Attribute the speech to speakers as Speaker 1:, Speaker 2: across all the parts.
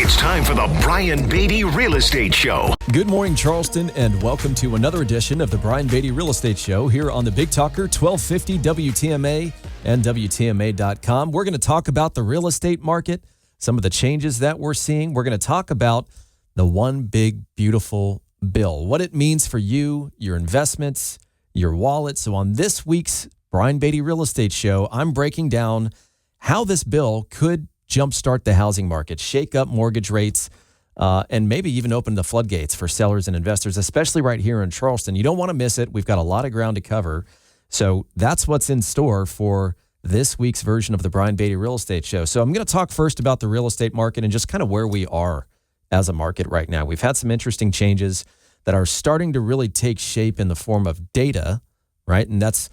Speaker 1: It's time for the Brian Beatty Real Estate Show.
Speaker 2: Good morning, Charleston, and welcome to another edition of the Brian Beatty Real Estate Show here on the Big Talker 1250 WTMA and WTMA.com. We're going to talk about the real estate market, some of the changes that we're seeing. We're going to talk about the one big, beautiful bill, what it means for you, your investments, your wallet. So on this week's Brian Beatty Real Estate Show, I'm breaking down how this bill could jumpstart the housing market, shake up mortgage rates, and maybe even open the floodgates for sellers and investors, especially right here in Charleston. You don't want to miss it. We've got a lot of ground to cover. So that's what's in store for this week's version of the Brian Beatty Real Estate Show. So I'm going to talk first about the real estate market and just kind of where we are as a market right now. We've had some interesting changes that are starting to really take shape in the form of data, right? And that's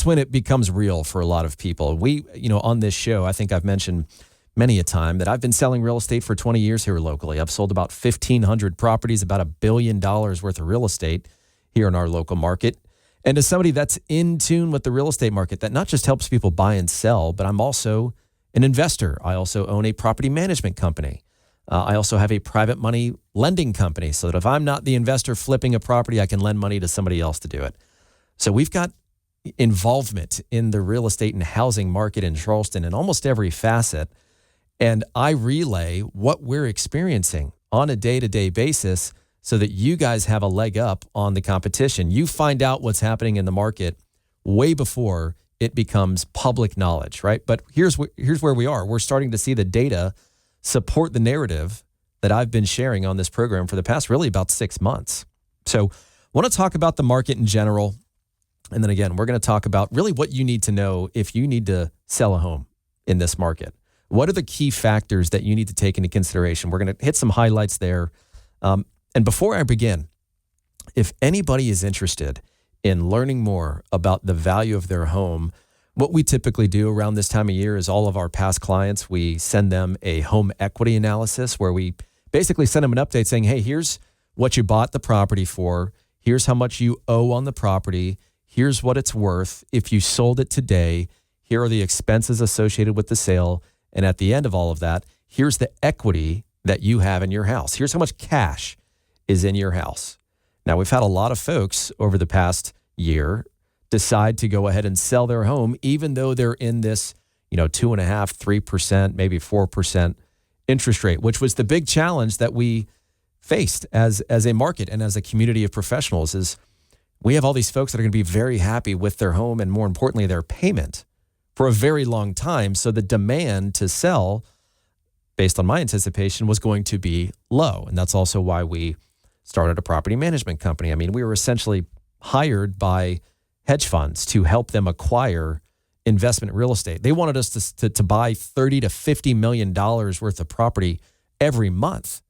Speaker 2: when it becomes real for a lot of people. We, on this show, I think I've mentioned many a time that I've been selling real estate for 20 years here locally. I've sold about 1,500 properties, about $1 billion worth of real estate here in our local market. And as somebody that's in tune with the real estate market, that not just helps people buy and sell, but I'm also an investor. I also own a property management company. I also have a private money lending company so that if I'm not the investor flipping a property, I can lend money to somebody else to do it. So we've got involvement in the real estate and housing market in Charleston in almost every facet. And I relay what we're experiencing on a day-to-day basis so that you guys have a leg up on the competition. You find out what's happening in the market way before it becomes public knowledge, right? But here's where we are. We're starting to see the data support the narrative that I've been sharing on this program for the past really about 6 months. So I want to talk about the market in general. And then again, we're going to talk about really what you need to know if you need to sell a home in this market. What are the key factors that you need to take into consideration? We're going to hit some highlights there. And before I begin, if anybody is interested in learning more about the value of their home, what we typically do around this time of year is all of our past clients, we send them a home equity analysis where we basically send them an update saying, hey, here's what you bought the property for. Here's how much you owe on the property. Here's what it's worth. If you sold it today, here are the expenses associated with the sale. And at the end of all of that, here's the equity that you have in your house. Here's how much cash is in your house. Now, we've had a lot of folks over the past year decide to go ahead and sell their home, even though they're in this, 2.5%, 3%, maybe 4% interest rate, which was the big challenge that we faced as a market and as a community of professionals is we have all these folks that are going to be very happy with their home and more importantly, their payment for a very long time. So the demand to sell, based on my anticipation, was going to be low. And that's also why we started a property management company. I mean, we were essentially hired by hedge funds to help them acquire investment real estate. They wanted us to buy $30 to $50 million worth of property every month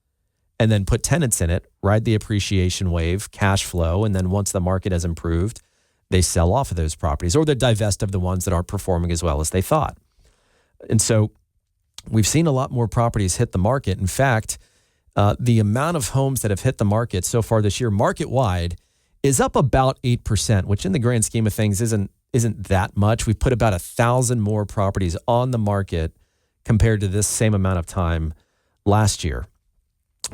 Speaker 2: and then put tenants in it, ride the appreciation wave, cash flow, and then once the market has improved, they sell off of those properties or they divest of the ones that aren't performing as well as they thought. And so we've seen a lot more properties hit the market. In fact, the amount of homes that have hit the market so far this year, market-wide, is up about 8%, which in the grand scheme of things isn't that much. We've put about 1,000 more properties on the market compared to this same amount of time last year.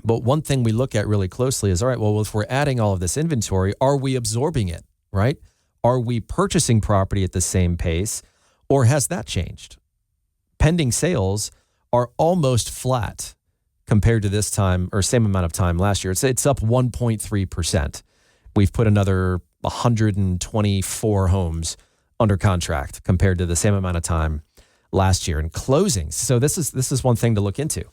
Speaker 2: But one thing we look at really closely is, all right, well, if we're adding all of this inventory, are we absorbing it, right? Are we purchasing property at the same pace, or has that changed? Pending sales are almost flat compared to this time or same amount of time last year. It's up 1.3%. We've put another 124 homes under contract compared to the same amount of time last year. And closings, so this is one thing to look into.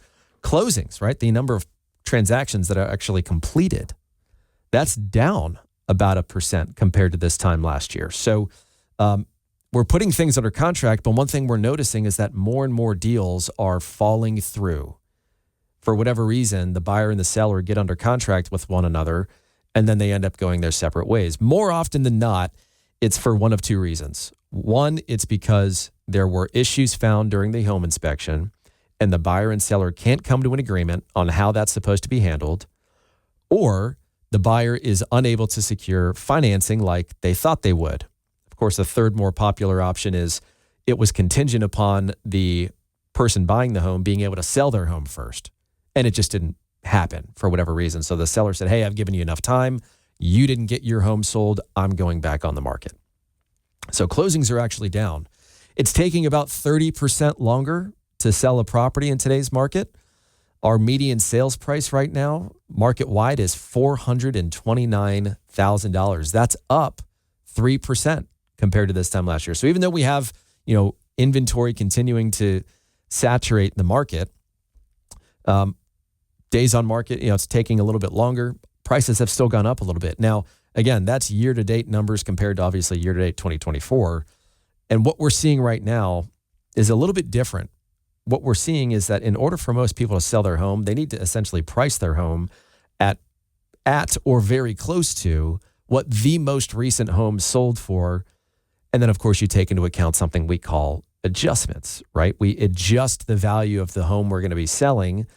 Speaker 2: Closings, right? The number of transactions that are actually completed, that's down about 1% compared to this time last year. So we're putting things under contract, but one thing we're noticing is that more and more deals are falling through. For whatever reason, the buyer and the seller get under contract with one another, and then they end up going their separate ways. More often than not, it's for one of two reasons. One, it's because there were issues found during the home inspection, and the buyer and seller can't come to an agreement on how that's supposed to be handled, or the buyer is unable to secure financing like they thought they would. Of course, the third more popular option is it was contingent upon the person buying the home being able to sell their home first. and it just didn't happen for whatever reason. So the seller said, hey, I've given you enough time. You didn't get your home sold. I'm going back on the market. So closings are actually down. It's taking about 30% longer to sell a property in today's market. Our median sales price right now, market-wide, is $429,000. That's up 3% compared to this time last year. So even though we have, inventory continuing to saturate the market, days on market, it's taking a little bit longer. Prices have still gone up a little bit. Now, again, that's year-to-date numbers compared to obviously year-to-date 2024. And what we're seeing right now is a little bit different. What we're seeing is that in order for most people to sell their home, they need to essentially price their home at or very close to what the most recent home sold for. And then, of course, you take into account something we call adjustments, right? We adjust the value of the home we're going to be selling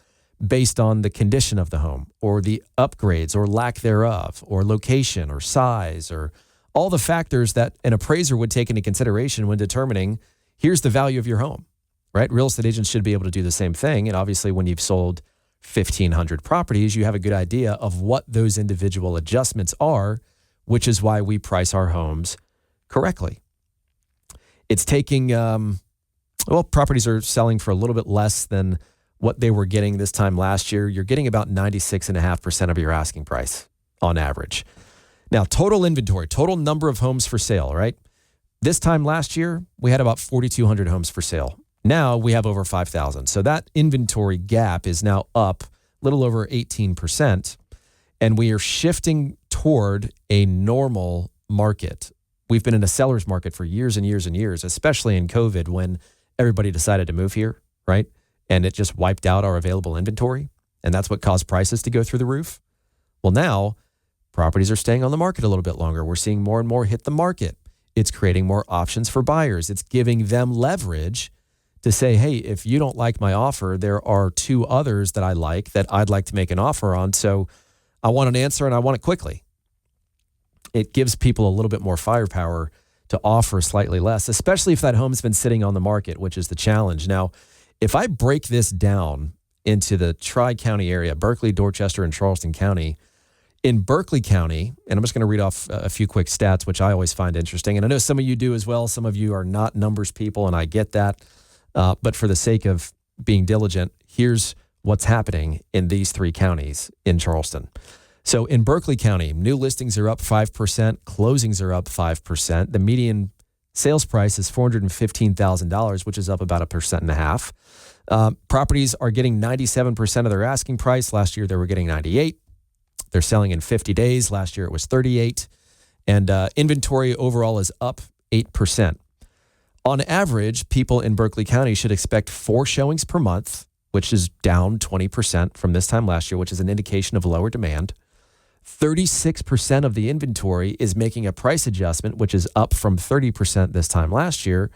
Speaker 2: based on the condition of the home or the upgrades or lack thereof or location or size or all the factors that an appraiser would take into consideration when determining here's the value of your home, right? Real estate agents should be able to do the same thing. And obviously, when you've sold 1,500 properties, you have a good idea of what those individual adjustments are, which is why we price our homes correctly. It's taking, properties are selling for a little bit less than what they were getting this time last year. You're getting about 96.5% of your asking price on average. Now, total inventory, total number of homes for sale, right? This time last year, we had about 4,200 homes for sale. Now we have over 5,000. So that inventory gap is now up a little over 18%. And we are shifting toward a normal market. We've been in a seller's market for years and years and years, especially in COVID when everybody decided to move here, right? And it just wiped out our available inventory. And that's what caused prices to go through the roof. Well, now properties are staying on the market a little bit longer. We're seeing more and more hit the market. It's creating more options for buyers. It's giving them leverage to say, hey, if you don't like my offer, there are two others that I like that I'd like to make an offer on. So I want an answer and I want it quickly. It gives people a little bit more firepower to offer slightly less, especially if that home's been sitting on the market, which is the challenge. Now, if I break this down into the Tri-County area, Berkeley, Dorchester, and Charleston County, in Berkeley County, and I'm just going to read off a few quick stats, which I always find interesting. And I know some of you do as well. Some of you are not numbers people, and I get that. But for the sake of being diligent, here's what's happening in these three counties in Charleston. So in Berkeley County, new listings are up 5%, closings are up 5%. The median sales price is $415,000, which is up about 1.5%. Properties are getting 97% of their asking price. Last year, they were getting 98%. They're selling in 50 days. Last year, it was 38%. And inventory overall is up 8%. On average, people in Berkeley County should expect 4 showings per month, which is down 20% from this time last year, which is an indication of lower demand. 36% of the inventory is making a price adjustment, which is up from 30% this time last year.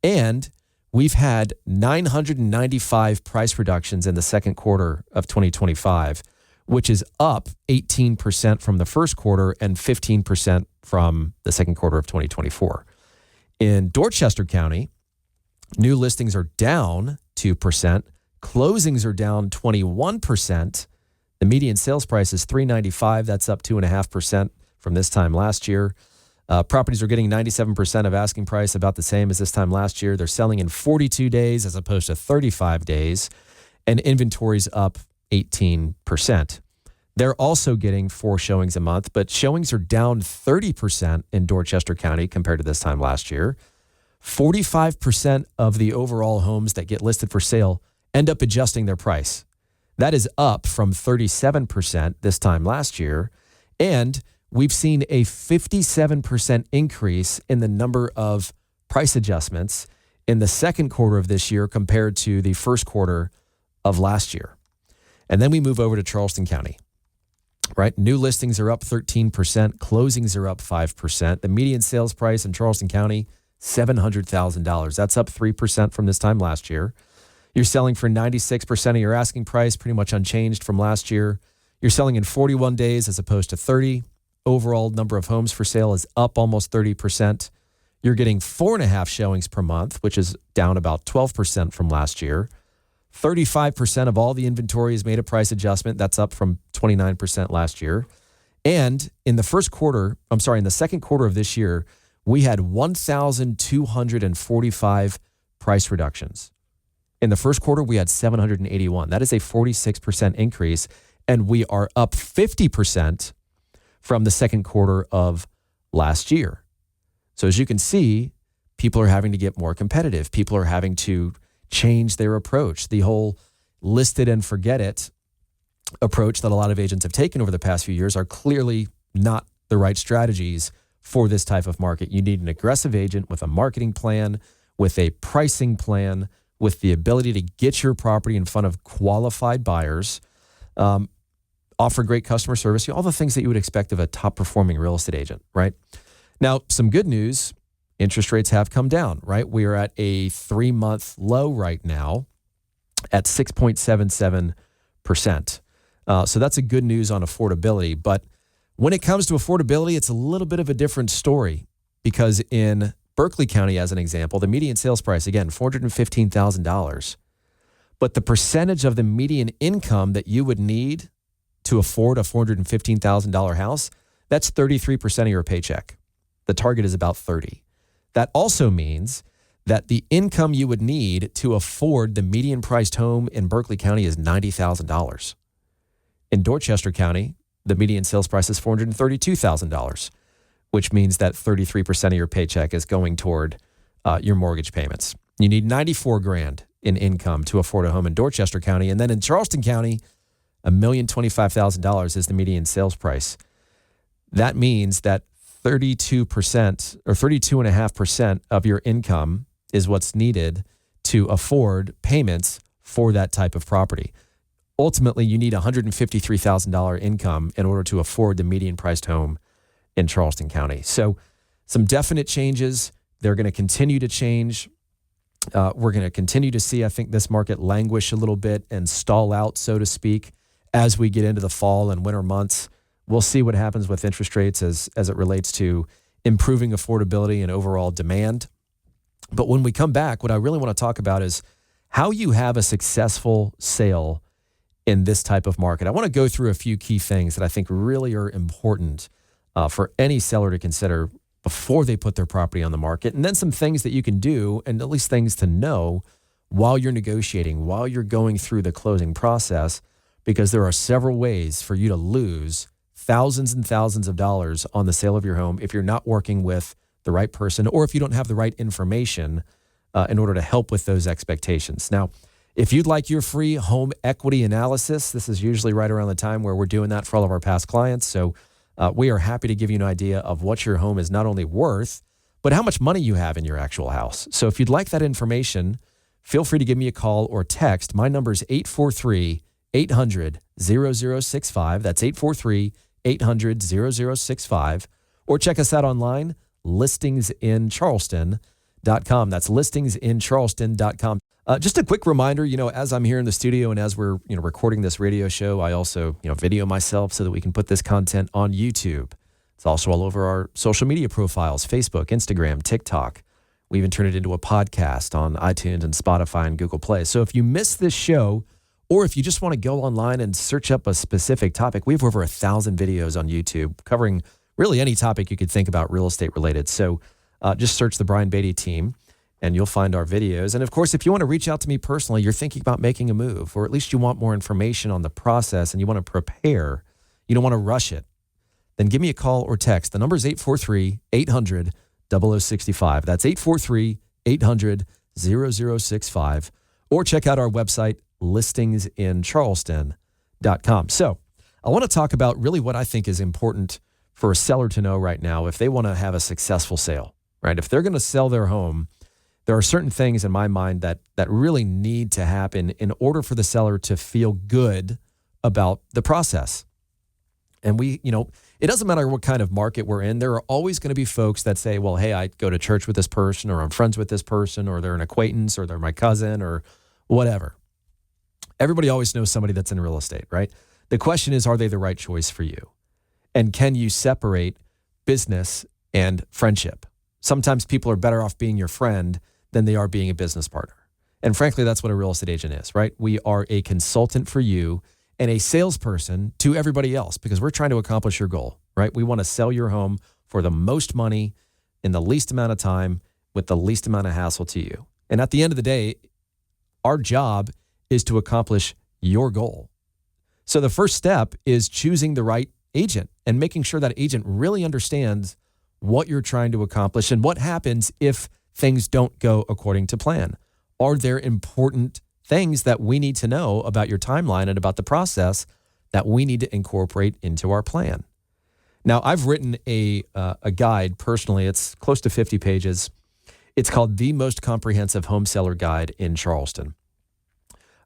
Speaker 2: And we've had 995 price reductions in the second quarter of 2025, which is up 18% from the first quarter and 15% from the second quarter of 2024. In Dorchester County, new listings are down 2%. Closings are down 21%. The median sales price is $395,000. That's up 2.5% from this time last year. Properties are getting 97% of asking price, about the same as this time last year. They're selling in 42 days as opposed to 35 days. And inventory's up 18%. They're also getting 4 showings a month, but showings are down 30% in Dorchester County compared to this time last year. 45% of the overall homes that get listed for sale end up adjusting their price. That is up from 37% this time last year. And we've seen a 57% increase in the number of price adjustments in the second quarter of this year compared to the first quarter of last year. And then we move over to Charleston County, right? New listings are up 13%. Closings are up 5%. The median sales price in Charleston County, $700,000. That's up 3% from this time last year. You're selling for 96% of your asking price, pretty much unchanged from last year. You're selling in 41 days as opposed to 30. Overall number of homes for sale is up almost 30%. You're getting 4.5 showings per month, which is down about 12% from last year. 35% of all the inventory is made a price adjustment. That's up from 29% last year. And in the second quarter of this year, we had 1,245 price reductions. In the first quarter, we had 781. That is a 46% increase, and we are up 50% from the second quarter of last year. So as you can see, people are having to get more competitive. People are having to change their approach. The whole list it and forget it approach that a lot of agents have taken over the past few years are clearly not the right strategies for this type of market. You need an aggressive agent with a marketing plan, with a pricing plan, with the ability to get your property in front of qualified buyers, offer great customer service, all the things that you would expect of a top-performing real estate agent, right? Now, some good news, interest rates have come down, right? We are at a 3-month low right now at 6.77%. So that's a good news on affordability. But when it comes to affordability, it's a little bit of a different story because in Berkeley County, as an example, the median sales price, again, $415,000. But the percentage of the median income that you would need to afford a $415,000 house, that's 33% of your paycheck. The target is about 30%. That also means that the income you would need to afford the median priced home in Berkeley County is $90,000. In Dorchester County, the median sales price is $432,000, which means that 33% of your paycheck is going toward your mortgage payments. You need $94,000 in income to afford a home in Dorchester County. And then in Charleston County, $1,025,000 is the median sales price. That means that 32% or 32.5% of your income is what's needed to afford payments for that type of property. Ultimately, you need $153,000 income in order to afford the median priced home in Charleston County. So some definite changes. They're going to continue to change. We're going to continue to see, I think, this market languish a little bit and stall out, so to speak, as we get into the fall and winter months. We'll see what happens with interest rates as it relates to improving affordability and overall demand. But when we come back, what I really want to talk about is how you have a successful sale in this type of market. I want to go through a few key things that I think really are important for any seller to consider before they put their property on the market, and then some things that you can do, and at least things to know while you're negotiating, while you're going through the closing process, because there are several ways for you to lose thousands and thousands of dollars on the sale of your home if you're not working with the right person or if you don't have the right information in order to help with those expectations. Now, if you'd like your free home equity analysis, this is usually right around the time where we're doing that for all of our past clients. So we are happy to give you an idea of what your home is not only worth, but how much money you have in your actual house. So if you'd like that information, feel free to give me a call or text. My number is 843-800-0065. That's 843-800-0065. Or check us out online, listingsincharleston.com. That's listingsincharleston.com. Just a quick reminder, as I'm here in the studio and as we're, recording this radio show, I also, video myself so that we can put this content on YouTube. It's also all over our social media profiles, Facebook, Instagram, TikTok. We even turn it into a podcast on iTunes and Spotify and Google Play. So if you miss this show, or if you just want to go online and search up a specific topic, we have over 1,000 videos on YouTube covering really any topic you could think about real estate related. So just search the Brian Beatty team and you'll find our videos. And of course, if you want to reach out to me personally, you're thinking about making a move, or at least you want more information on the process and you want to prepare, you don't want to rush it, then give me a call or text. The number is 843-800-0065. That's 843-800-0065. Or check out our website, listingsincharleston.com. So I want to talk about really what I think is important for a seller to know right now if they want to have a successful sale, right? If they're going to sell their home, there are certain things in my mind that really need to happen in order for the seller to feel good about the process. And it doesn't matter what kind of market we're in. There are always going to be folks that say, well, hey, I go to church with this person, or I'm friends with this person, or they're an acquaintance, or they're my cousin, or whatever. Everybody always knows somebody that's in real estate, right? The question is, are they the right choice for you? And can you separate business and friendship? Sometimes people are better off being your friend than they are being a business partner. And frankly, that's what a real estate agent is, right? We are a consultant for you and a salesperson to everybody else because we're trying to accomplish your goal, right? We want to sell your home for the most money in the least amount of time with the least amount of hassle to you. And at the end of the day, our job is to accomplish your goal. So the first step is choosing the right agent and making sure that agent really understands what you're trying to accomplish and what happens if things don't go according to plan. Are there important things that we need to know about your timeline and about the process that we need to incorporate into our plan? Now, I've written a guide personally. It's close to 50 pages. It's called The Most Comprehensive Home Seller Guide in Charleston.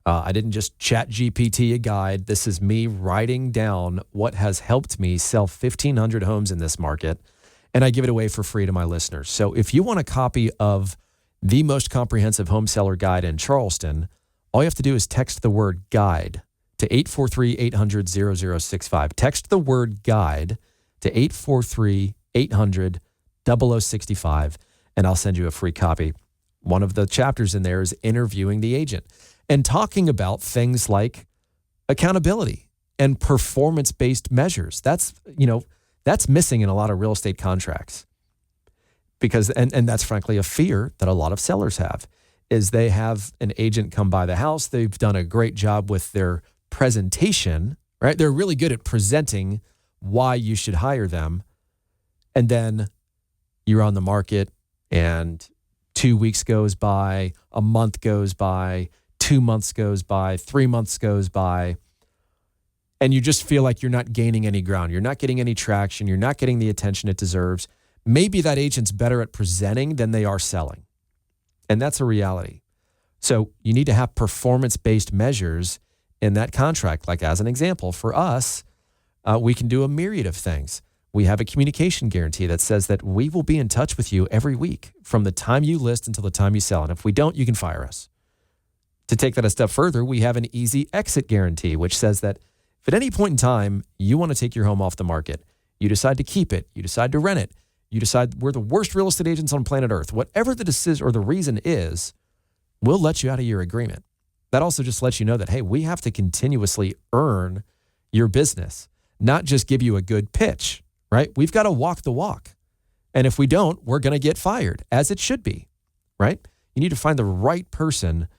Speaker 2: I didn't just chat GPT a guide. This is me writing down what has helped me sell 1,500 homes in this market, and I give it away for free to my listeners. So if you want a copy of The Most Comprehensive Home Seller Guide in Charleston, all you have to do is text the word guide to 843-800-0065. Text the word guide to 843-800-0065, and I'll send you a free copy. One of the chapters in there is interviewing the agent and talking about things like accountability and performance-based measures. That's missing in a lot of real estate contracts because, and that's frankly a fear that a lot of sellers have, is they have an agent come by the house. They've done a great job with their presentation, right? They're really good at presenting why you should hire them. And then you're on the market and 2 weeks goes by, a month goes by, 2 months goes by, 3 months goes by, and you just feel like you're not gaining any ground. You're not getting any traction. You're not getting the attention it deserves. Maybe that agent's better at presenting than they are selling. And that's a reality. So you need to have performance-based measures in that contract. Like as an example, for us, we can do a myriad of things. We have a communication guarantee that says that we will be in touch with you every week from the time you list until the time you sell. And if we don't, you can fire us. To take that a step further, we have an easy exit guarantee, which says that if at any point in time you want to take your home off the market, you decide to keep it, you decide to rent it, you decide we're the worst real estate agents on planet Earth, whatever the decision or the reason is, we'll let you out of your agreement. That also just lets you know that, hey, we have to continuously earn your business, not just give you a good pitch, right? We've got to walk the walk. And if we don't, we're going to get fired, as it should be, right? You need to find the right person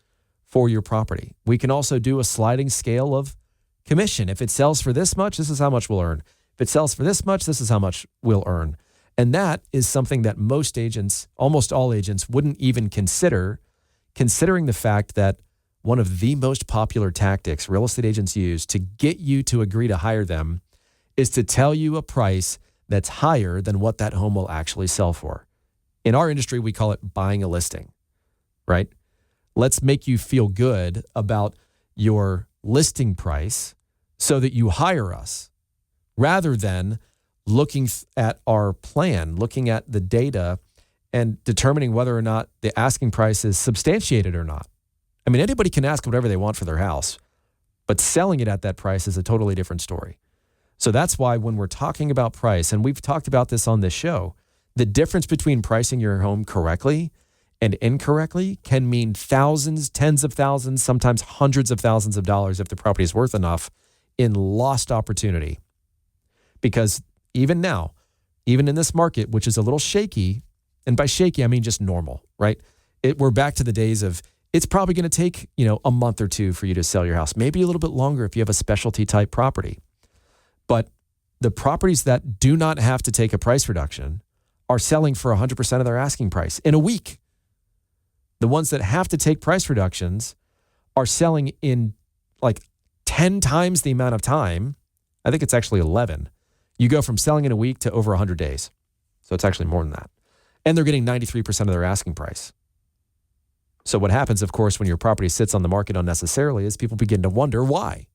Speaker 2: for your property. We can also do a sliding scale of commission. If it sells for this much, this is how much we'll earn. If it sells for this much, this is how much we'll earn. And that is something that most agents, almost all agents, wouldn't even consider, considering the fact that one of the most popular tactics real estate agents use to get you to agree to hire them is to tell you a price that's higher than what that home will actually sell for. In our industry, we call it buying a listing, right? Let's make you feel good about your listing price so that you hire us rather than looking at our plan, looking at the data and determining whether or not the asking price is substantiated or not. I mean, anybody can ask whatever they want for their house, but selling it at that price is a totally different story. So that's why when we're talking about price, and we've talked about this on this show, the difference between pricing your home correctly and incorrectly can mean thousands, tens of thousands, sometimes hundreds of thousands of dollars if the property is worth enough in lost opportunity. Because even now, even in this market, which is a little shaky, and by shaky, I mean just normal, right? We're back to the days of it's probably going to take, a month or two for you to sell your house, maybe a little bit longer if you have a specialty type property. But the properties that do not have to take a price reduction are selling for 100% of their asking price in a week. The ones that have to take price reductions are selling in like 10 times the amount of time. I think it's actually 11. You go from selling in a week to over 100 days. So it's actually more than that. And they're getting 93% of their asking price. So what happens, of course, when your property sits on the market unnecessarily is people begin to wonder why.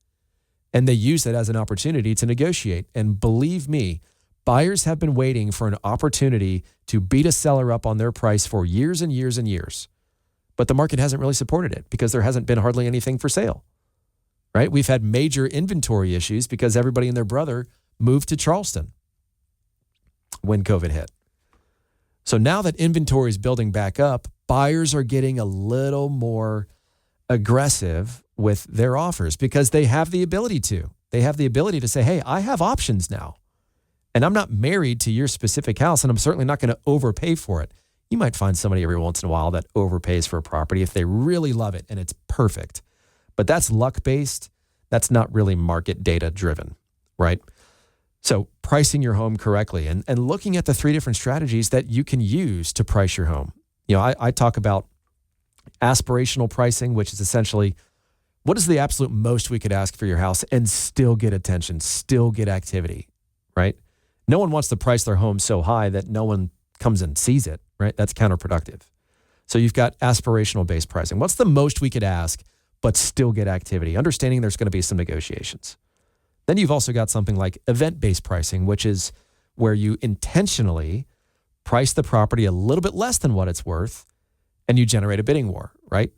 Speaker 2: And they use it as an opportunity to negotiate. And believe me, buyers have been waiting for an opportunity to beat a seller up on their price for years and years and years. But the market hasn't really supported it because there hasn't been hardly anything for sale, right? We've had major inventory issues because everybody and their brother moved to Charleston when COVID hit. So now that inventory is building back up, buyers are getting a little more aggressive with their offers because they have the ability to. They have the ability to say, hey, I have options now. And I'm not married to your specific house, and I'm certainly not going to overpay for it. You might find somebody every once in a while that overpays for a property if they really love it and it's perfect. But that's luck-based. That's not really market data driven, right? So pricing your home correctly and looking at the 3 different strategies that you can use to price your home. I talk about aspirational pricing, which is essentially what is the absolute most we could ask for your house and still get attention, still get activity, right? No one wants to price their home so high that no one comes and sees it, right? That's counterproductive. So you've got aspirational based pricing. What's the most we could ask but still get activity? Understanding there's going to be some negotiations. Then you've also got something like event-based pricing, which is where you intentionally price the property a little bit less than what it's worth and you generate a bidding war, right?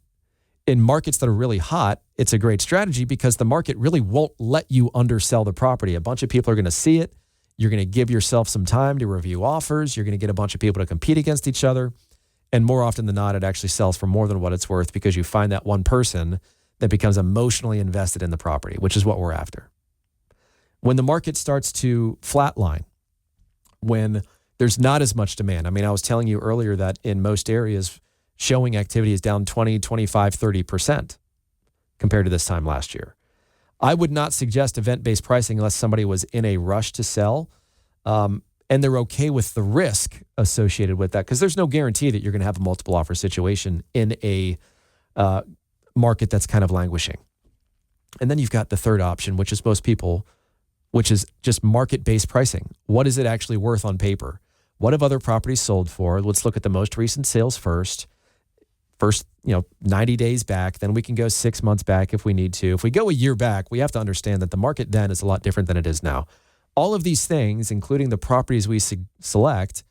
Speaker 2: In markets that are really hot, it's a great strategy because the market really won't let you undersell the property. A bunch of people are going to see it. You're going to give yourself some time to review offers. You're going to get a bunch of people to compete against each other. And more often than not, it actually sells for more than what it's worth because you find that one person that becomes emotionally invested in the property, which is what we're after. When the market starts to flatline, when there's not as much demand. I mean, I was telling you earlier that in most areas, showing activity is down 20, 25, 30% compared to this time last year. I would not suggest event-based pricing unless somebody was in a rush to sell and they're okay with the risk associated with that because there's no guarantee that you're going to have a multiple offer situation in a market that's kind of languishing. And then you've got the third option, which is most people, which is just market-based pricing. What is it actually worth on paper? What have other properties sold for? Let's look at the most recent sales first. First, 90 days back, then we can go 6 months back if we need to. If we go a year back, we have to understand that the market then is a lot different than it is now. All of these things, including the properties we select,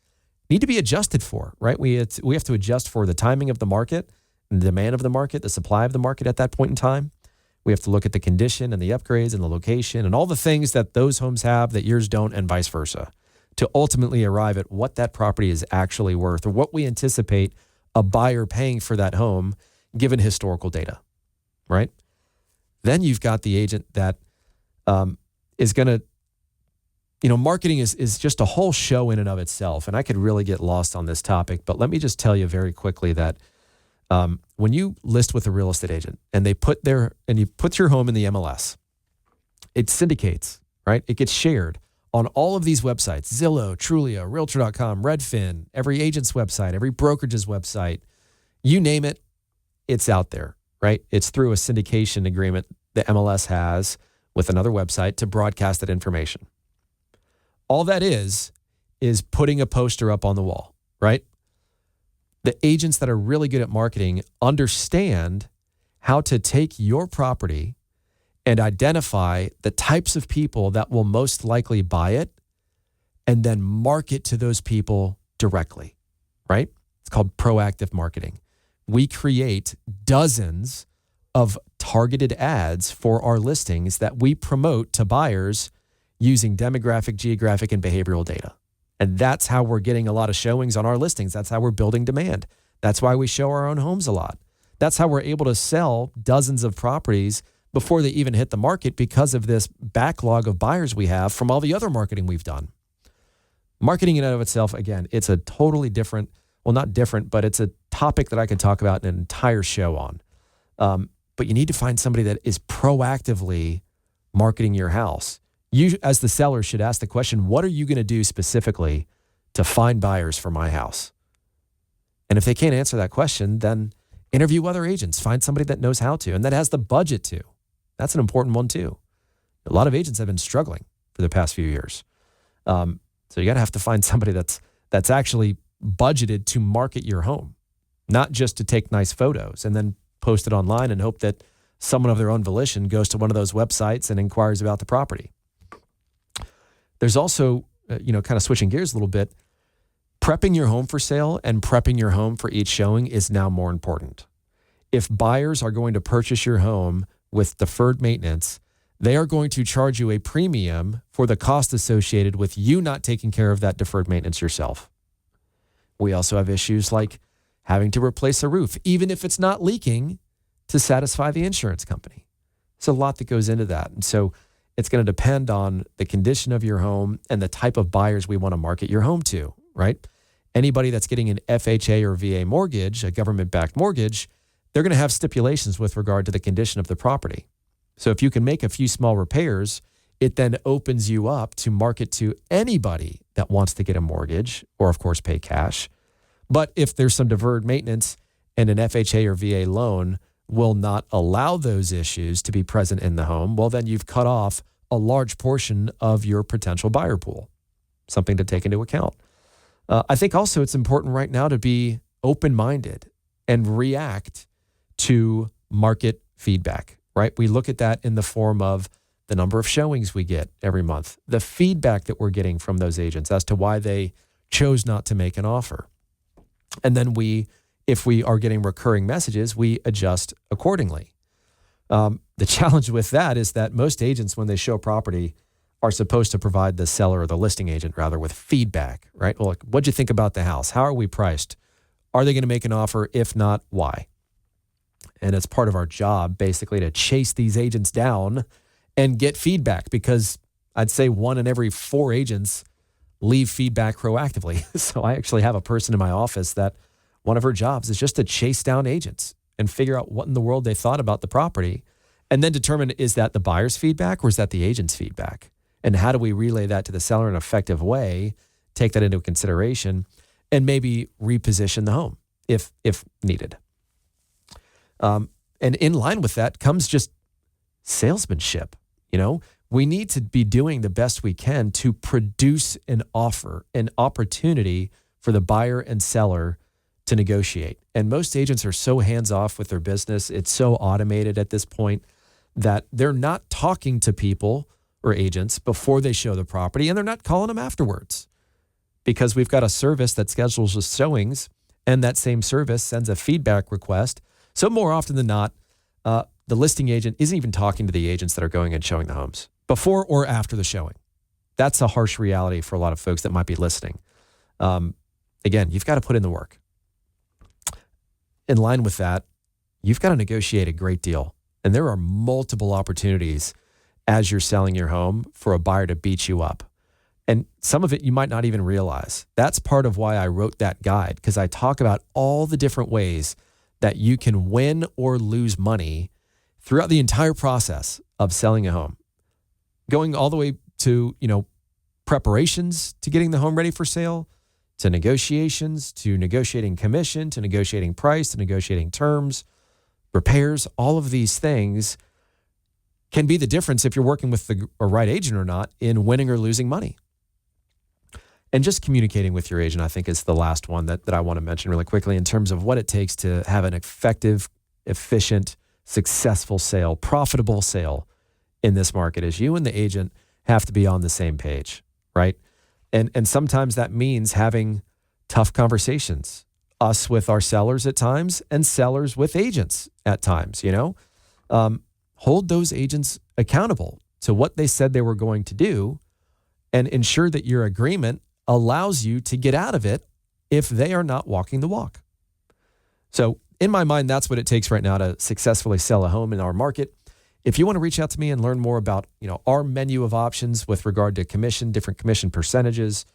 Speaker 2: need to be adjusted for, right? We have to adjust for the timing of the market, the demand of the market, the supply of the market at that point in time. We have to look at the condition and the upgrades and the location and all the things that those homes have that yours don't and vice versa to ultimately arrive at what that property is actually worth or what we anticipate a buyer paying for that home given historical data, right? Then you've got the agent that is going to, marketing is just a whole show in and of itself. And I could really get lost on this topic, but let me just tell you very quickly that when you list with a real estate agent and you put your home in the MLS, it syndicates, right? It gets shared on all of these websites, Zillow, Trulia, Realtor.com, Redfin, every agent's website, every brokerage's website, you name it, it's out there, right? It's through a syndication agreement the MLS has with another website to broadcast that information. All that is putting a poster up on the wall, right? The agents that are really good at marketing understand how to take your property and identify the types of people that will most likely buy it and then market to those people directly, right? It's called proactive marketing. We create dozens of targeted ads for our listings that we promote to buyers using demographic, geographic, and behavioral data. And that's how we're getting a lot of showings on our listings. That's how we're building demand. That's why we show our own homes a lot. That's how we're able to sell dozens of properties before they even hit the market because of this backlog of buyers we have from all the other marketing we've done. Marketing in and of itself, again, it's a totally different, well, not different, but it's a topic that I could talk about an entire show on. But you need to find somebody that is proactively marketing your house. You, as the seller, should ask the question, what are you going to do specifically to find buyers for my house? And if they can't answer that question, then interview other agents. Find somebody that knows how to and that has the budget to. That's an important one too. A lot of agents have been struggling for the past few years. So you got to have to find somebody that's actually budgeted to market your home, not just to take nice photos and then post it online and hope that someone of their own volition goes to one of those websites and inquires about the property. There's also, kind of switching gears a little bit, prepping your home for sale and prepping your home for each showing is now more important. If buyers are going to purchase your home with deferred maintenance, they are going to charge you a premium for the cost associated with you not taking care of that deferred maintenance yourself. We also have issues like having to replace a roof. Even if it's not leaking, to satisfy the insurance company. There's a lot that goes into that. And so it's going to depend on the condition of your home and the type of buyers we want to market your home to, right? Anybody that's getting an FHA or VA mortgage, a government-backed mortgage, they're going to have stipulations with regard to the condition of the property. So if you can make a few small repairs, it then opens you up to market to anybody that wants to get a mortgage or, of course, pay cash. But if there's some deferred maintenance and an FHA or VA loan will not allow those issues to be present in the home, well, then you've cut off a large portion of your potential buyer pool. Something to take into account. I think also it's important right now to be open-minded and react to market feedback, right? We look at that in the form of the number of showings we get every month, the feedback that we're getting from those agents as to why they chose not to make an offer. And then if we are getting recurring messages, we adjust accordingly. The challenge with that is that most agents, when they show property, are supposed to provide the seller or the listing agent rather with feedback, right? Well, like, what'd you think about the house? How are we priced? Are they going to make an offer? If not, why? And it's part of our job basically to chase these agents down and get feedback, because I'd say 1 in every 4 agents leave feedback proactively. So I actually have a person in my office that one of her jobs is just to chase down agents and figure out what in the world they thought about the property, and then determine, is that the buyer's feedback or is that the agent's feedback? And how do we relay that to the seller in an effective way, take that into consideration, and maybe reposition the home if needed. And in line with that comes just salesmanship. We need to be doing the best we can to produce an offer, an opportunity for the buyer and seller to negotiate. And most agents are so hands-off with their business. It's so automated at this point that they're not talking to people or agents before they show the property, and they're not calling them afterwards, because we've got a service that schedules the showings, and that same service sends a feedback request. So more often than not, the listing agent isn't even talking to the agents that are going and showing the homes before or after the showing. That's a harsh reality for a lot of folks that might be listening. Again, you've got to put in the work. In line with that, you've got to negotiate a great deal. And there are multiple opportunities as you're selling your home for a buyer to beat you up. And some of it you might not even realize. That's part of why I wrote that guide, because I talk about all the different ways that you can win or lose money throughout the entire process of selling a home. Going all the way to, preparations to getting the home ready for sale, to negotiations, to negotiating commission, to negotiating price, to negotiating terms, repairs. All of these things can be the difference if you're working with the right agent or not in winning or losing money. And just communicating with your agent, I think, is the last one that I want to mention really quickly in terms of what it takes to have an effective, efficient, successful sale, profitable sale in this market, is you and the agent have to be on the same page, right? And sometimes that means having tough conversations, us with our sellers at times and sellers with agents at times, hold those agents accountable to what they said they were going to do, and ensure that your agreement allows you to get out of it if they are not walking the walk. So in my mind, that's what it takes right now to successfully sell a home in our market. If you want to reach out to me and learn more about, our menu of options with regard to commission, different commission percentages,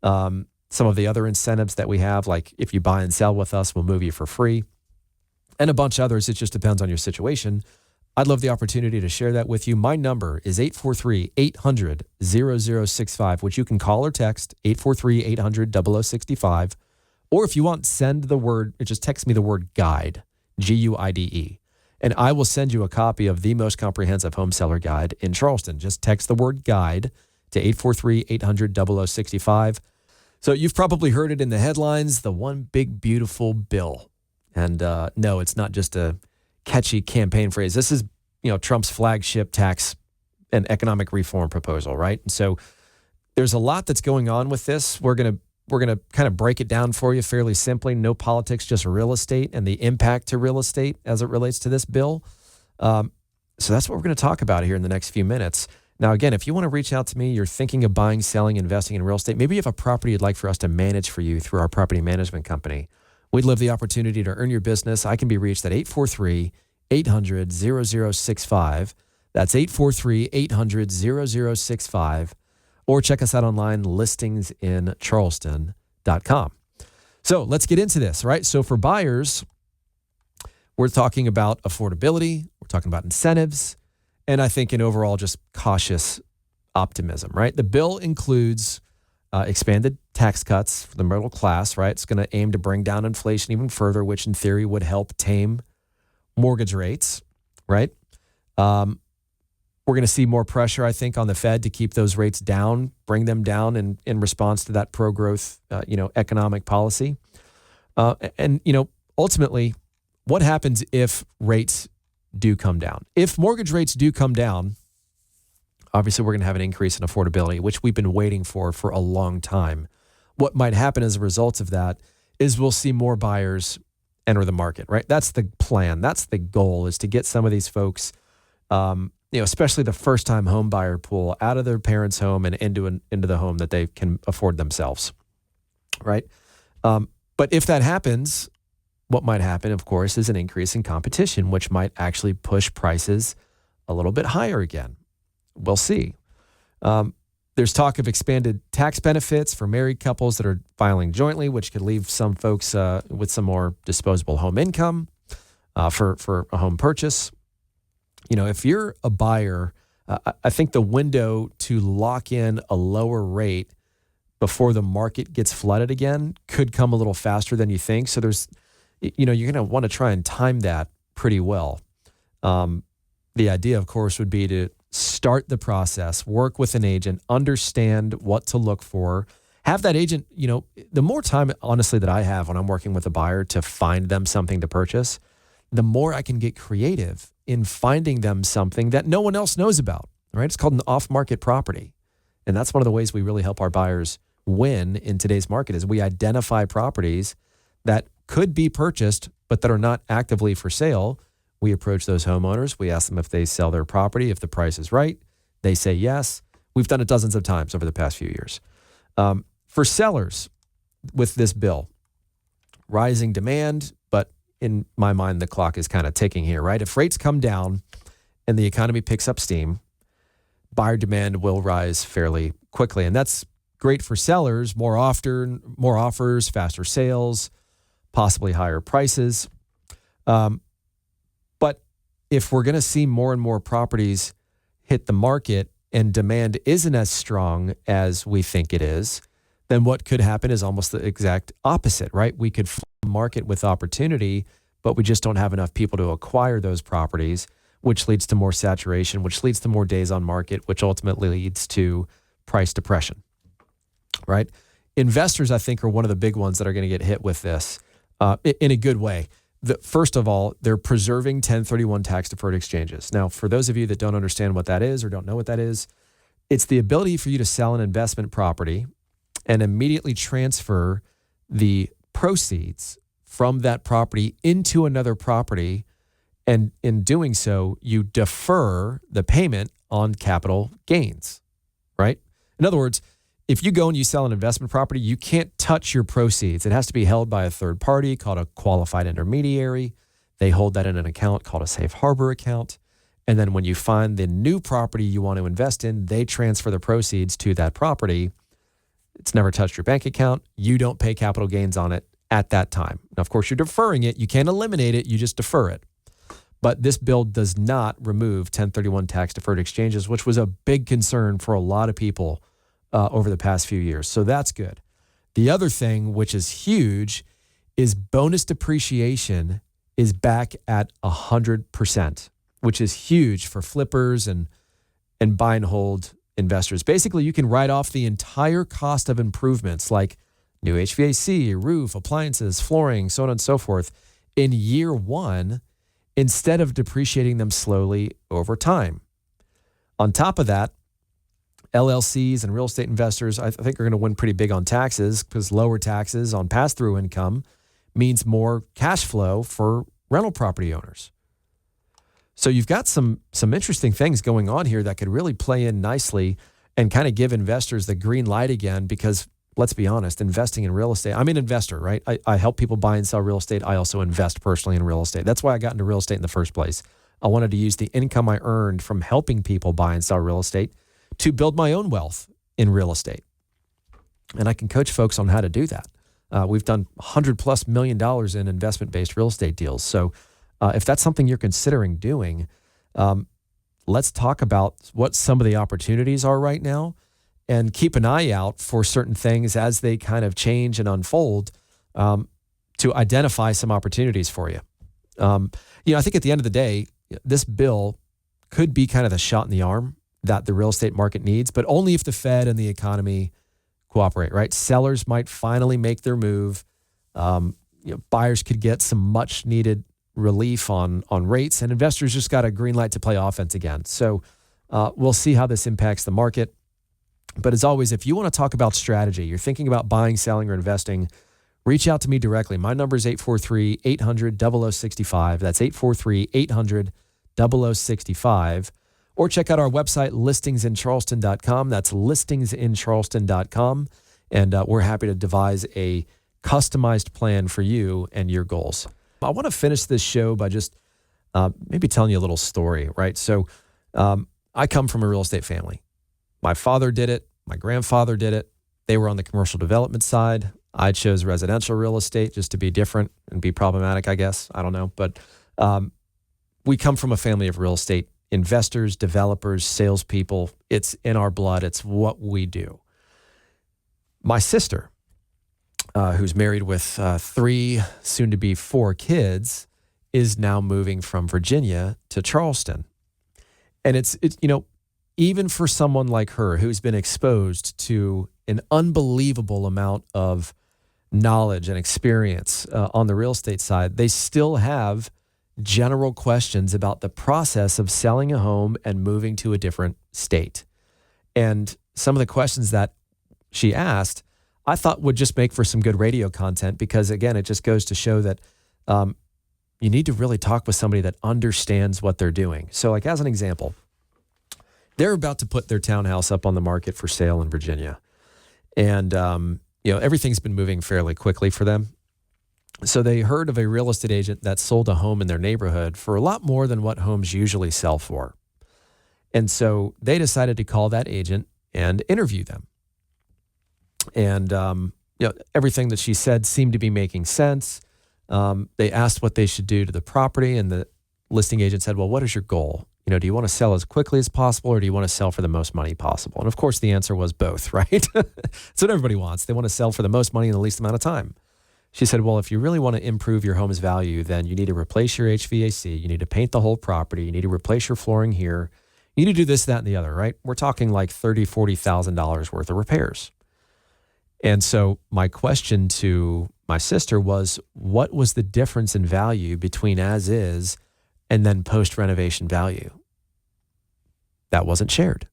Speaker 2: some of the other incentives that we have, like if you buy and sell with us, we'll move you for free, and a bunch of others. It just depends on your situation. I'd love the opportunity to share that with you. My number is 843-800-0065, which you can call or text 843-800-0065. Or if you want, just text me the word guide, GUIDE, and I will send you a copy of the most comprehensive home seller guide in Charleston. Just text the word guide to 843-800-0065. So you've probably heard it in the headlines, the one big, beautiful bill. And no, it's not just a catchy campaign phrase. This is, Trump's flagship tax and economic reform proposal, right? And so there's a lot that's going on with this. We're going to kind of break it down for you fairly simply. No politics, just real estate and the impact to real estate as it relates to this bill. So that's what we're going to talk about here in the next few minutes. Now, again, if you want to reach out to me, you're thinking of buying, selling, investing in real estate, maybe you have a property you'd like for us to manage for you through our property management company. We'd love the opportunity to earn your business. I can be reached at 843-800-0065. That's 843-800-0065. Or check us out online, listingsincharleston.com. So let's get into this, right? So for buyers, we're talking about affordability. We're talking about incentives. And I think an overall just cautious optimism, right? The bill includes expanded tax cuts for the middle class, right? It's going to aim to bring down inflation even further, which in theory would help tame mortgage rates, right? We're going to see more pressure, I think, on the Fed to keep those rates down, bring them down in response to that pro-growth, economic policy. And ultimately, what happens if rates do come down? If mortgage rates do come down, obviously we're going to have an increase in affordability, which we've been waiting for a long time. What might happen as a result of that is we'll see more buyers enter the market, right? That's the plan. That's the goal, is to get some of these folks, especially the first-time home buyer pool, out of their parents' home and into the home that they can afford themselves, right? But if that happens, what might happen, of course, is an increase in competition, which might actually push prices a little bit higher again. We'll see. There's talk of expanded tax benefits for married couples that are filing jointly, which could leave some folks with some more disposable home income for a home purchase. If you're a buyer, I think the window to lock in a lower rate before the market gets flooded again could come a little faster than you think. So there's, you're going to want to try and time that pretty well. The idea, of course, would be to start the process, work with an agent, understand what to look for, have that agent, the more time, honestly, that I have when I'm working with a buyer to find them something to purchase, the more I can get creative in finding them something that no one else knows about, right? It's called an off-market property. And that's one of the ways we really help our buyers win in today's market, is we identify properties that could be purchased, but that are not actively for sale. We approach those homeowners. We ask them if they sell their property, if the price is right. They say yes. We've done it dozens of times over the past few years. For sellers with this bill, rising demand, but in my mind, the clock is kind of ticking here, right? If rates come down and the economy picks up steam, buyer demand will rise fairly quickly. And that's great for sellers, more offers, faster sales, possibly higher prices. But if we're going to see more and more properties hit the market and demand isn't as strong as we think it is, then what could happen is almost the exact opposite, right? We could flood the market with opportunity, but we just don't have enough people to acquire those properties, which leads to more saturation, which leads to more days on market, which ultimately leads to price depression, right? Investors, I think, are one of the big ones that are going to get hit with this in a good way. First of all, they're preserving 1031 tax-deferred exchanges. Now, for those of you that don't understand what that is or don't know what that is, it's the ability for you to sell an investment property and immediately transfer the proceeds from that property into another property. And in doing so, you defer the payment on capital gains, right? In other words, if you go and you sell an investment property, you can't touch your proceeds. It has to be held by a third party called a qualified intermediary. They hold that in an account called a safe harbor account. And then when you find the new property you want to invest in, they transfer the proceeds to that property. It's never touched your bank account. You don't pay capital gains on it at that time. Now, of course, you're deferring it. You can't eliminate it. You just defer it. But this bill does not remove 1031 tax-deferred exchanges, which was a big concern for a lot of people over the past few years. So that's good. The other thing, which is huge, is bonus depreciation is back at 100%, which is huge for flippers and buy and hold investors. Basically, you can write off the entire cost of improvements like new HVAC, roof, appliances, flooring, so on and so forth in year one instead of depreciating them slowly over time. On top of that, LLCs and real estate investors, I think, are going to win pretty big on taxes because lower taxes on pass-through income means more cash flow for rental property owners. So you've got some interesting things going on here that could really play in nicely and kind of give investors the green light again, because let's be honest, investing in real estate. I'm an investor, right? I help people buy and sell real estate. I also invest personally in real estate. That's why I got into real estate in the first place. I wanted to use the income I earned from helping people buy and sell real estate to build my own wealth in real estate. And I can coach folks on how to do that. We've done $100+ million in investment-based real estate deals. So if that's something you're considering doing, let's talk about what some of the opportunities are right now and keep an eye out for certain things as they kind of change and unfold to identify some opportunities for you. I think at the end of the day, this bill could be kind of the shot in the arm that the real estate market needs, but only if the Fed and the economy cooperate, right? Sellers might finally make their move. Buyers could get some much needed relief on rates, and investors just got a green light to play offense again. So we'll see how this impacts the market. But as always, if you want to talk about strategy, you're thinking about buying, selling, or investing, reach out to me directly. My number is 843-800-0065. That's 843-800-0065. Or check out our website, listingsincharleston.com. That's listingsincharleston.com. And we're happy to devise a customized plan for you and your goals. I want to finish this show by just maybe telling you a little story, right? So I come from a real estate family. My father did it. My grandfather did it. They were on the commercial development side. I chose residential real estate just to be different and be problematic, I guess. I don't know. But we come from a family of real estate investors, developers, salespeople. It's in our blood. It's what we do. My sister, who's married with 3, soon to be 4 kids, is now moving from Virginia to Charleston. And it's even for someone like her who's been exposed to an unbelievable amount of knowledge and experience on the real estate side, they still have general questions about the process of selling a home and moving to a different state. And some of the questions that she asked, I thought would just make for some good radio content because, again, it just goes to show that you need to really talk with somebody that understands what they're doing. So, like, as an example, they're about to put their townhouse up on the market for sale in Virginia. And, everything's been moving fairly quickly for them. So they heard of a real estate agent that sold a home in their neighborhood for a lot more than what homes usually sell for. And so they decided to call that agent and interview them. And, everything that she said seemed to be making sense. They asked what they should do to the property, and the listing agent said, well, what is your goal? Do you want to sell as quickly as possible, or do you want to sell for the most money possible? And of course, the answer was both, right? That's what everybody wants. They want to sell for the most money in the least amount of time. She said, well, if you really want to improve your home's value, then you need to replace your HVAC. You need to paint the whole property. You need to replace your flooring here. You need to do this, that, and the other, right? We're talking like $30,000, $40,000 worth of repairs. And so my question to my sister was, what was the difference in value between as is and then post-renovation value? That wasn't shared.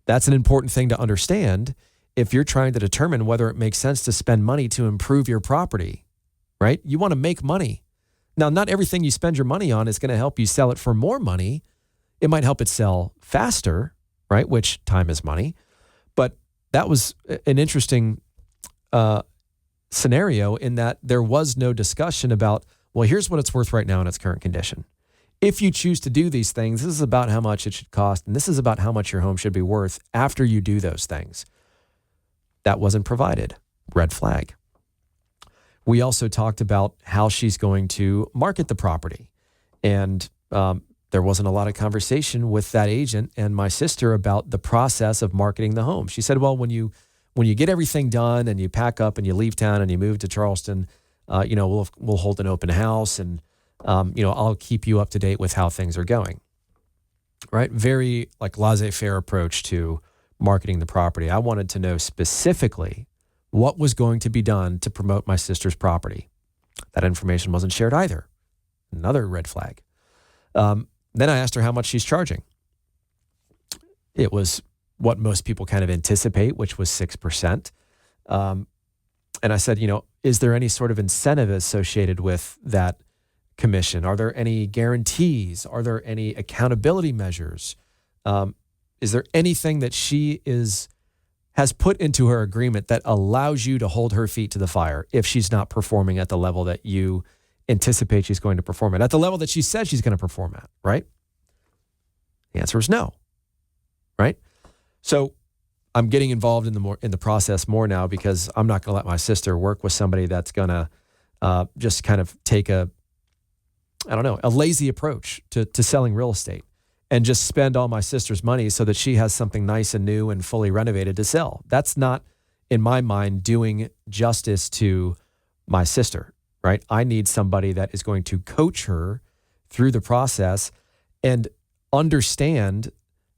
Speaker 2: That's an important thing to understand if you're trying to determine whether it makes sense to spend money to improve your property, right? You want to make money. Now, not everything you spend your money on is going to help you sell it for more money. It might help it sell faster, right? Which time is money. But that was an interesting scenario in that there was no discussion about, well, here's what it's worth right now in its current condition. If you choose to do these things, this is about how much it should cost, and this is about how much your home should be worth after you do those things. That wasn't provided. Red flag. We also talked about how she's going to market the property. And there wasn't a lot of conversation with that agent and my sister about the process of marketing the home. She said, well, when you get everything done and you pack up and you leave town and you move to Charleston, we'll hold an open house and, I'll keep you up to date with how things are going. Right? Very laissez-faire approach to marketing the property. I wanted to know specifically what was going to be done to promote my sister's property. That information wasn't shared either. Another red flag. Then I asked her how much she's charging. It was what most people kind of anticipate, which was 6%. And I said, is there any sort of incentive associated with that commission? Are there any guarantees? Are there any accountability measures? Is there anything that she is has put into her agreement that allows you to hold her feet to the fire if she's not performing at the level that you anticipate she's going to perform at the level that she says she's going to perform at, right? The answer is no, right? So I'm getting involved in the process more now because I'm not going to let my sister work with somebody that's going to just kind of take a lazy approach to selling real estate and just spend all my sister's money so that she has something nice and new and fully renovated to sell. That's not, in my mind, doing justice to my sister, right? I need somebody that is going to coach her through the process and understand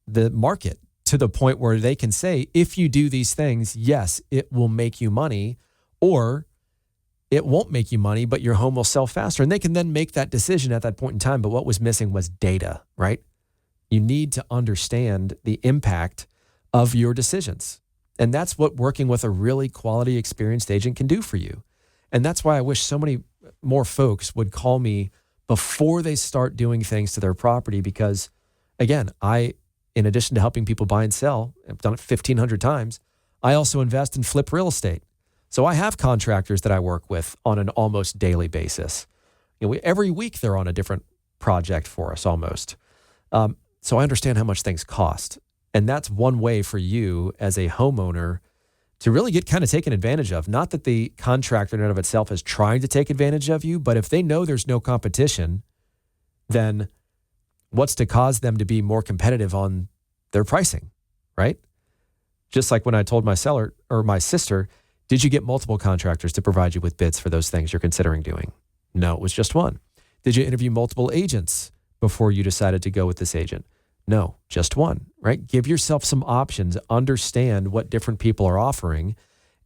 Speaker 2: the market to the point where they can say, if you do these things, yes, it will make you money, or it won't make you money, but your home will sell faster. And they can then make that decision at that point in time. But what was missing was data, right? You need to understand the impact of your decisions. And that's what working with a really quality, experienced agent can do for you. And that's why I wish so many more folks would call me before they start doing things to their property. Because again, in addition to helping people buy and sell, I've done it 1,500 times, I also invest in flip real estate. So I have contractors that I work with on an almost daily basis. Every week they're on a different project for us almost. So I understand how much things cost. And that's one way for you as a homeowner to really get kind of taken advantage of. Not that the contractor in and of itself is trying to take advantage of you, but if they know there's no competition, then what's to cause them to be more competitive on their pricing, right? Just like when I told my seller or my sister, did you get multiple contractors to provide you with bids for those things you're considering doing? No, it was just one. Did you interview multiple agents before you decided to go with this agent? No, just one, right? Give yourself some options, understand what different people are offering,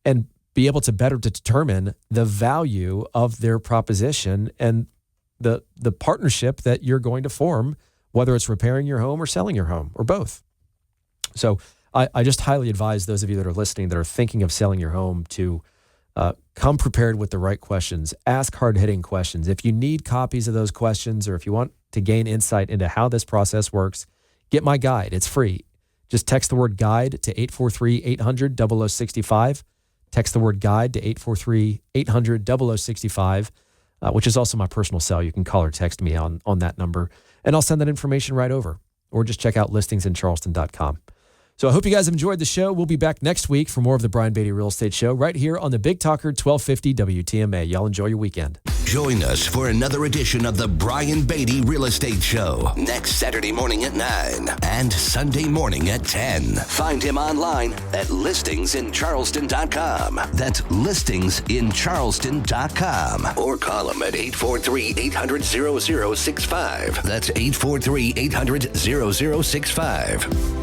Speaker 2: and be able to better determine the value of their proposition and the partnership that you're going to form, whether it's repairing your home or selling your home or both. So I just highly advise those of you that are listening that are thinking of selling your home to come prepared with the right questions. Ask hard-hitting questions. If you need copies of those questions or if you want to gain insight into how this process works, get my guide. It's free. Just text the word guide to 843-800-0065. Text the word guide to 843-800-0065, which is also my personal cell. You can call or text me on that number, and I'll send that information right over. Or just check out listingsincharleston.com. So I hope you guys have enjoyed the show. We'll be back next week for more of the Brian Beatty Real Estate Show right here on the Big Talker 1250 WTMA. Y'all enjoy your weekend.
Speaker 1: Join us for another edition of the Brian Beatty Real Estate Show next Saturday morning at 9 and Sunday morning at 10. Find him online at listingsincharleston.com. That's listingsincharleston.com. Or call him at 843-800-0065. That's 843-800-0065.